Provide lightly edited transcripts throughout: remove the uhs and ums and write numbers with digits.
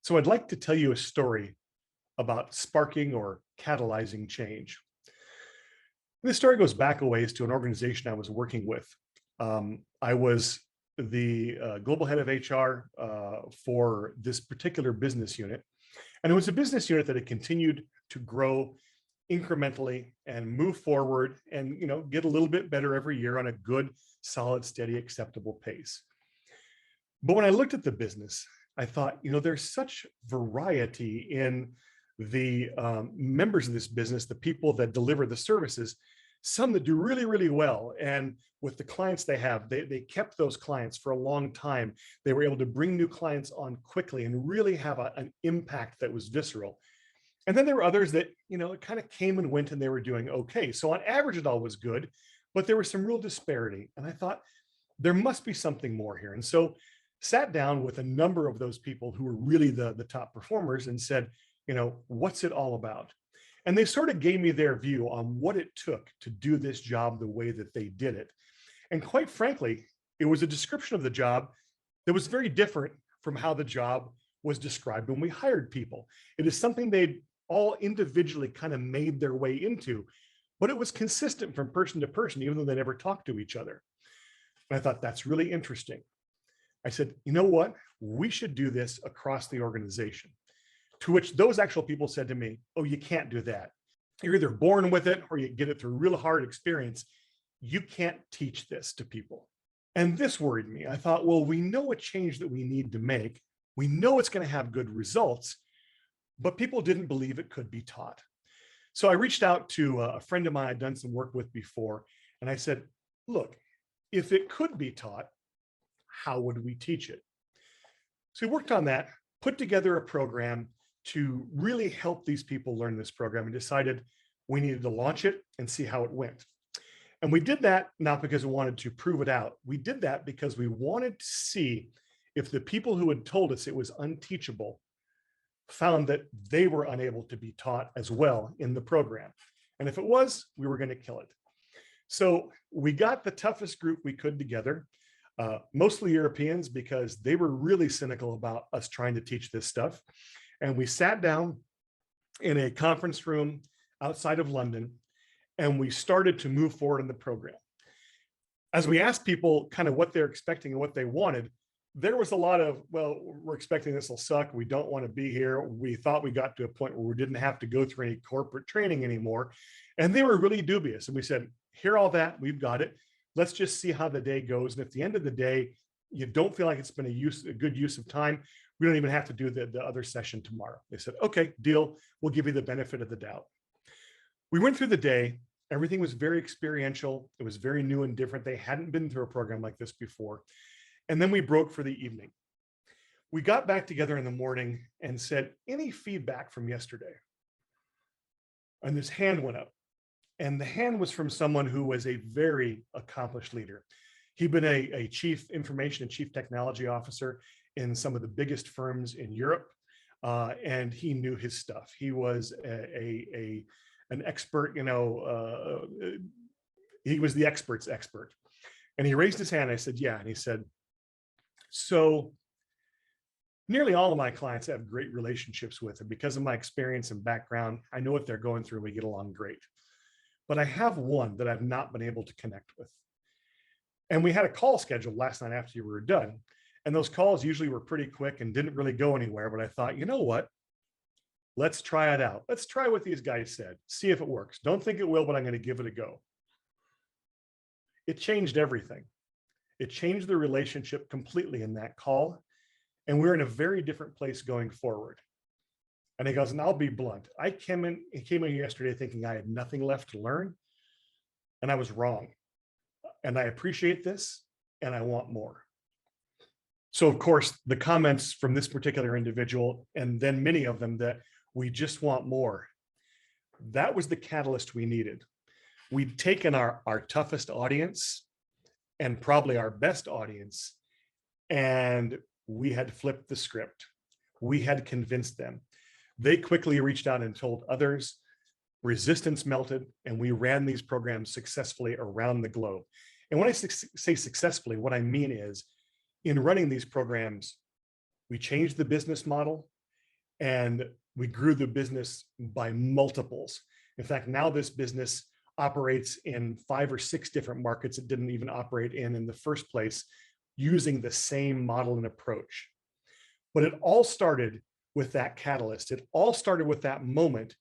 So I'd like to tell you a story about sparking or catalyzing change. This story goes back a ways to an organization I was working with. I was the global head of HR for this particular business unit. And it was a business unit that had continued to grow incrementally and move forward and get a little bit better every year on a good, solid, steady, acceptable pace. But when I looked at the business, I thought, there's such variety in the members of this business, the people that deliver the services, some that do really, really well. And with the clients they have, they kept those clients for a long time. They were able to bring new clients on quickly and really have an impact that was visceral. And then there were others that, it kind of came and went and they were doing okay. So on average, it all was good, but there was some real disparity. And I thought there must be something more here. And so sat down with a number of those people who were really the top performers and said, what's it all about? And they sort of gave me their view on what it took to do this job the way that they did it. And quite frankly, it was a description of the job that was very different from how the job was described when we hired people. It is something they'd all individually kind of made their way into, but it was consistent from person to person, even though they never talked to each other. And I thought that's really interesting. I said, you know what? We should do this across the organization. To which those actual people said to me, oh, you can't do that. You're either born with it or you get it through real hard experience. You can't teach this to people. And this worried me. I thought, well, we know a change that we need to make. We know it's going to have good results, but people didn't believe it could be taught. So I reached out to a friend of mine I'd done some work with before, and I said, look, if it could be taught, how would we teach it? So we worked on that, put together a program to really help these people learn this program, and decided we needed to launch it and see how it went. And we did that not because we wanted to prove it out. We did that because we wanted to see if the people who had told us it was unteachable found that they were unable to be taught as well in the program. And if it was, we were going to kill it. So we got the toughest group we could together, mostly Europeans, because they were really cynical about us trying to teach this stuff. And we sat down in a conference room outside of London, and we started to move forward in the program. As we asked people kind of what they're expecting and what they wanted, there was a lot of, well, we're expecting this will suck. We don't want to be here. We thought we got to a point where we didn't have to go through any corporate training anymore. And they were really dubious. And we said, hear all that, we've got it. Let's just see how the day goes. And if at the end of the day, you don't feel like it's been a good use of time, we don't even have to do the other session tomorrow. They said, okay, deal. We'll give you the benefit of the doubt. We went through the day. Everything was very experiential. It was very new and different. They hadn't been through a program like this before. And then we broke for the evening. We got back together in the morning and said, any feedback from yesterday? And this hand went up. And the hand was from someone who was a very accomplished leader. He'd been a chief information and chief technology officer in some of the biggest firms in Europe. And he knew his stuff. He was an expert, he was the expert's expert. And he raised his hand. I said, yeah. And he said, so nearly all of my clients have great relationships with, and because of my experience and background, I know what they're going through. We get along great. But I have one that I've not been able to connect with. And we had a call scheduled last night after you were done. And those calls usually were pretty quick and didn't really go anywhere. But I thought, you know what? Let's try it out. Let's try what these guys said. See if it works. Don't think it will, but I'm going to give it a go. It changed everything. It changed the relationship completely in that call. And we're in a very different place going forward. And he goes, and I'll be blunt. He came in yesterday thinking I had nothing left to learn. And I was wrong. And I appreciate this. And I want more. So of course, the comments from this particular individual, and then many of them, that we just want more. That was the catalyst we needed. We'd taken our toughest audience and probably our best audience, and we had flipped the script. We had convinced them. They quickly reached out and told others. Resistance melted, and we ran these programs successfully around the globe. And when I say successfully, what I mean is, in running these programs, we changed the business model. and we grew the business by multiples. In fact, now this business operates in 5 or 6 different markets it didn't even operate in the first place, using the same model and approach. But it all started with that catalyst. It all started with that moment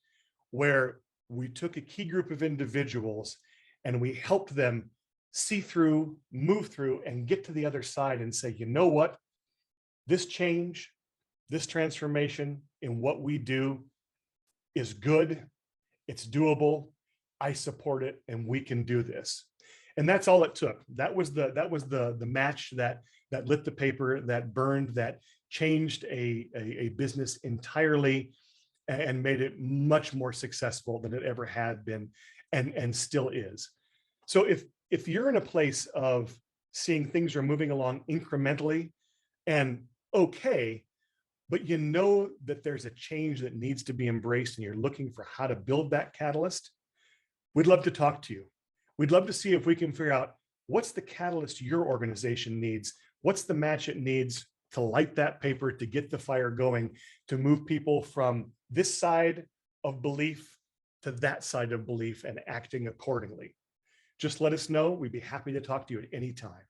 where we took a key group of individuals and we helped them see through, move through, and get to the other side and say, you know what? This change, this transformation in what we do is good. It's doable. I support it, and we can do this. And that's all it took. That was the match that lit the paper, that burned, that changed a business entirely and made it much more successful than it ever had been, and still is. So if you're in a place of seeing things are moving along incrementally and okay, but you know that there's a change that needs to be embraced and you're looking for how to build that catalyst, we'd love to talk to you. We'd love to see if we can figure out what's the catalyst your organization needs, what's the match it needs to light that paper, to get the fire going, to move people from this side of belief to that side of belief and acting accordingly. Just let us know. We'd be happy to talk to you at any time.